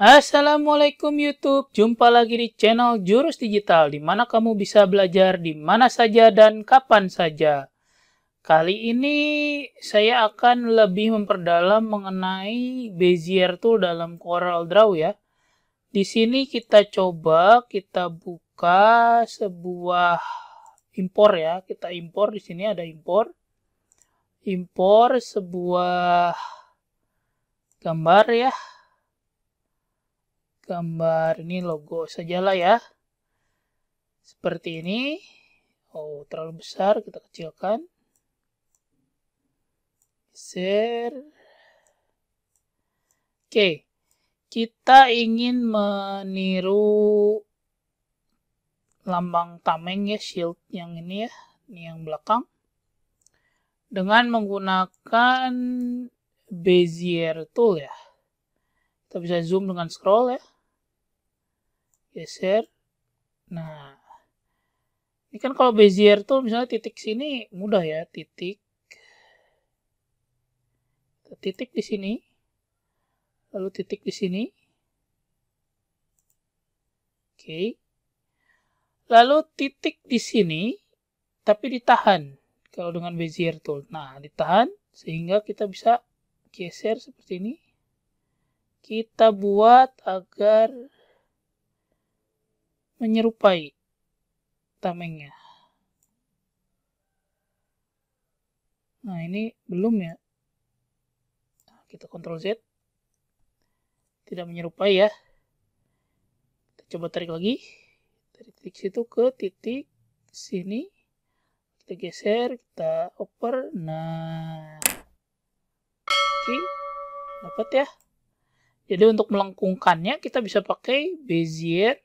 Assalamualaikum YouTube, jumpa lagi di channel Jurus Digital, di mana kamu bisa belajar di mana saja dan kapan saja. Kali ini saya akan lebih memperdalam mengenai Bezier Tool dalam CorelDRAW ya. Di sini kita buka sebuah impor ya. Kita impor, di sini ada impor. Impor sebuah gambar ya. Gambar ini logo sajalah ya. Seperti ini. Oh, terlalu besar, kita kecilkan. Share. Oke. Kita ingin meniru lambang tameng ya, shield yang ini ya. Ini yang belakang. Dengan menggunakan Bezier Tool ya. Kita bisa zoom dengan scroll ya. Geser. Nah, ini kan kalau Bezier Tool misalnya titik sini mudah ya, titik di sini, lalu titik di sini. Oke. Lalu titik di sini, tapi ditahan kalau dengan Bezier Tool. Nah, ditahan sehingga kita bisa geser seperti ini. Kita buat agar menyerupai tamengnya. Nah, ini belum ya. Nah, kita Ctrl Z. Tidak menyerupai ya. Kita coba tarik lagi. Dari titik situ ke titik sini. Kita geser, kita oper. Nah. Oke. Dapat ya. Jadi untuk melengkungkannya kita bisa pakai Bezier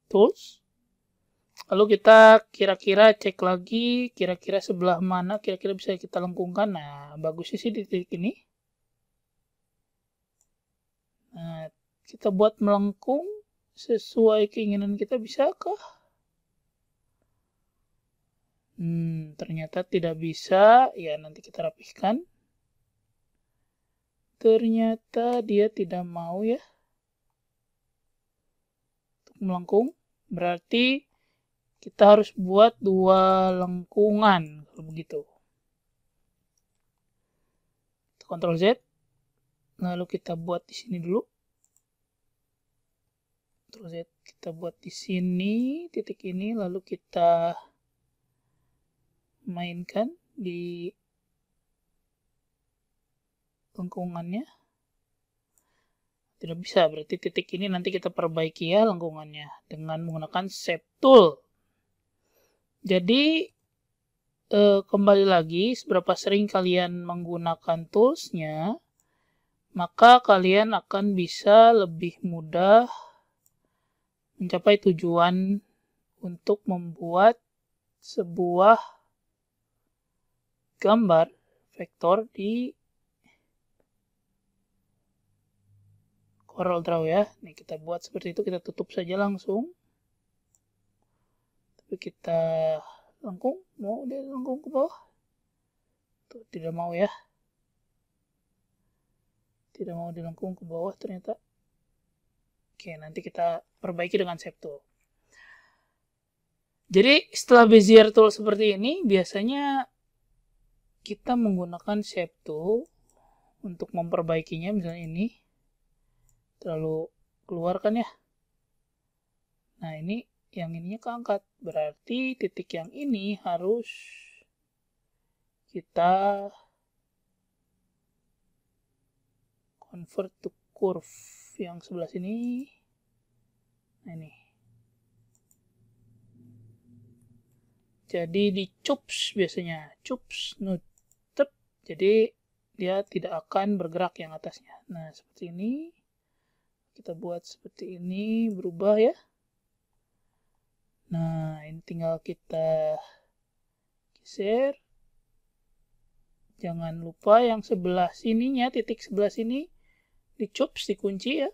Tools. Lalu kita kira-kira cek lagi, kira-kira sebelah mana kira-kira bisa kita lengkungkan. Nah, bagusnya sih di titik ini. Nah, kita buat melengkung sesuai keinginan kita, bisakah? Ternyata tidak bisa. Ya, nanti kita rapihkan. Ternyata dia tidak mau ya. Untuk melengkung. Berarti kita harus buat dua lengkungan. Kalau begitu. Ctrl Z. Lalu kita buat di sini dulu. Ctrl Z. Kita buat di sini. Titik ini. Lalu kita mainkan di lengkungannya. Tidak bisa, berarti titik ini nanti kita perbaiki ya lengkungannya dengan menggunakan Shape Tool. Jadi kembali lagi, seberapa sering kalian menggunakan toolsnya, maka kalian akan bisa lebih mudah mencapai tujuan untuk membuat sebuah gambar vektor di CorelDRAW ya. Nih kita buat seperti itu, kita tutup saja langsung. Tapi kita lengkung, mau dia lengkung ke bawah? Tuh, tidak mau ya. Tidak mau dilengkung ke bawah ternyata. Oke, nanti kita perbaiki dengan Shape Tool. Jadi setelah Bezier Tool seperti ini, biasanya kita menggunakan Shape Tool untuk memperbaikinya. Misalnya ini terlalu keluar kan ya. Nah, ini yang ininya keangkat. Berarti titik yang ini harus kita convert to curve. Yang sebelah sini. Nah, ini. Jadi di chops biasanya. Chops, nutup. Jadi dia tidak akan bergerak yang atasnya. Nah, seperti ini. Kita buat seperti ini. Berubah ya. Nah, ini tinggal kita geser. Jangan lupa yang sebelah sininya, titik sebelah sini di chops, dikunci ya.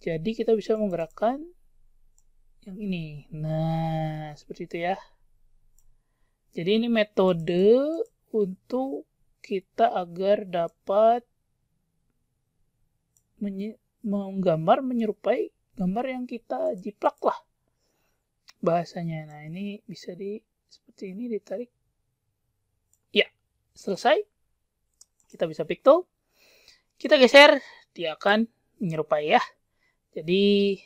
Jadi kita bisa menggerakkan yang ini. Nah, seperti itu ya. Jadi ini metode untuk kita agar dapat menggambar menyerupai gambar yang kita jiplak lah bahasanya. Nah, ini bisa seperti ini ditarik. Ya, selesai. Kita bisa pick tool. Kita geser, dia akan menyerupai ya. Jadi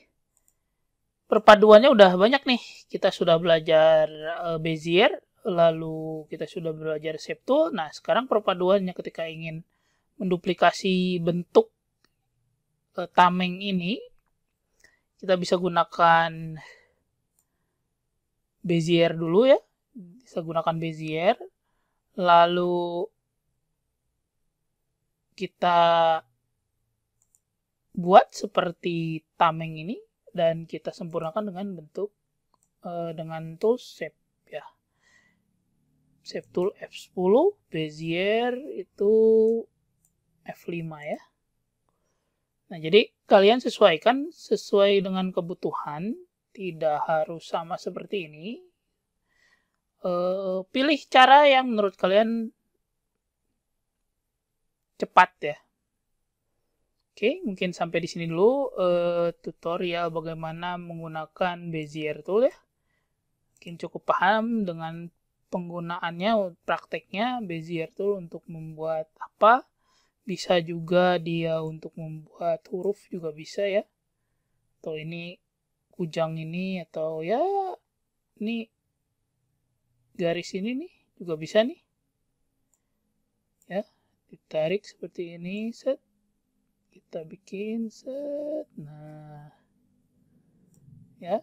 perpaduannya udah banyak nih. Kita sudah belajar Bezier, lalu kita sudah belajar Shape Tool. Nah, sekarang perpaduannya ketika ingin menduplikasi bentuk tameng ini, kita bisa gunakan Bezier dulu ya. Bisa gunakan Bezier. Lalu kita buat seperti tameng ini dan kita sempurnakan dengan bentuk dengan tool shape ya. Shape tool F10, Bezier itu F5 ya. Nah, jadi kalian sesuaikan sesuai dengan kebutuhan, tidak harus sama seperti ini. Pilih cara yang menurut kalian cepat ya. Oke, mungkin sampai di sini dulu tutorial bagaimana menggunakan Bezier tool ya. Mungkin cukup paham dengan penggunaannya, prakteknya Bezier tool untuk membuat apa. Bisa juga dia untuk membuat huruf juga bisa ya. Atau ini kujang ini, atau ya ini garis ini nih juga bisa nih. Ya, ditarik seperti ini, set. Kita bikin, set. Nah, ya.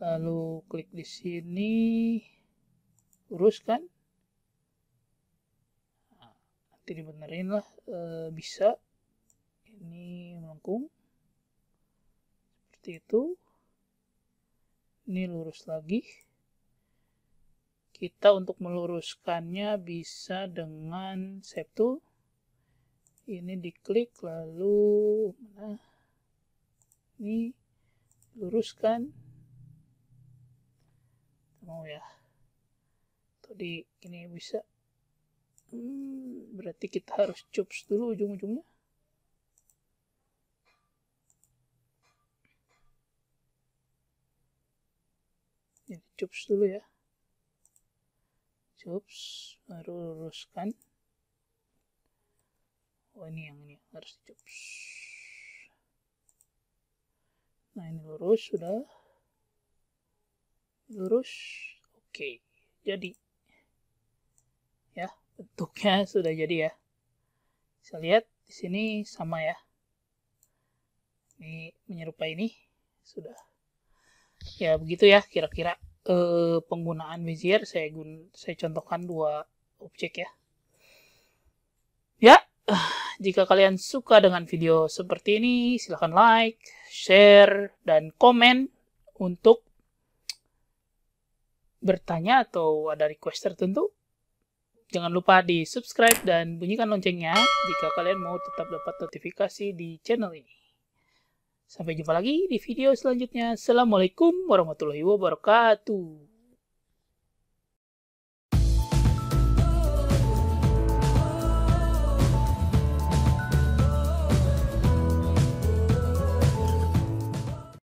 Lalu klik di sini, luruskan. Nah, nanti dibenerin lah, bisa. Ini melengkung. Seperti itu. Ini lurus lagi. Kita untuk meluruskannya bisa dengan Shape Tool. Ini diklik lalu mana? Ini luruskan. Mau ya. Tadi ini bisa. Berarti kita harus chops dulu ujung-ujungnya. Jadi chops dulu ya. Chops, baru luruskan. Oh, ini yang ini harus chops. Nah, ini lurus sudah. Lurus. Oke, jadi ya, bentuknya sudah jadi ya. Bisa lihat di sini sama ya. Ini menyerupai ini sudah. Ya, begitu ya kira-kira penggunaan Bezier. Saya contohkan 2 objek ya. Ya, jika kalian suka dengan video seperti ini, silahkan like, share, dan komen untuk bertanya atau ada request tertentu. Jangan lupa di subscribe dan bunyikan loncengnya jika kalian mau tetap dapat notifikasi di channel ini. Sampai jumpa lagi di video selanjutnya. Assalamualaikum warahmatullahi wabarakatuh.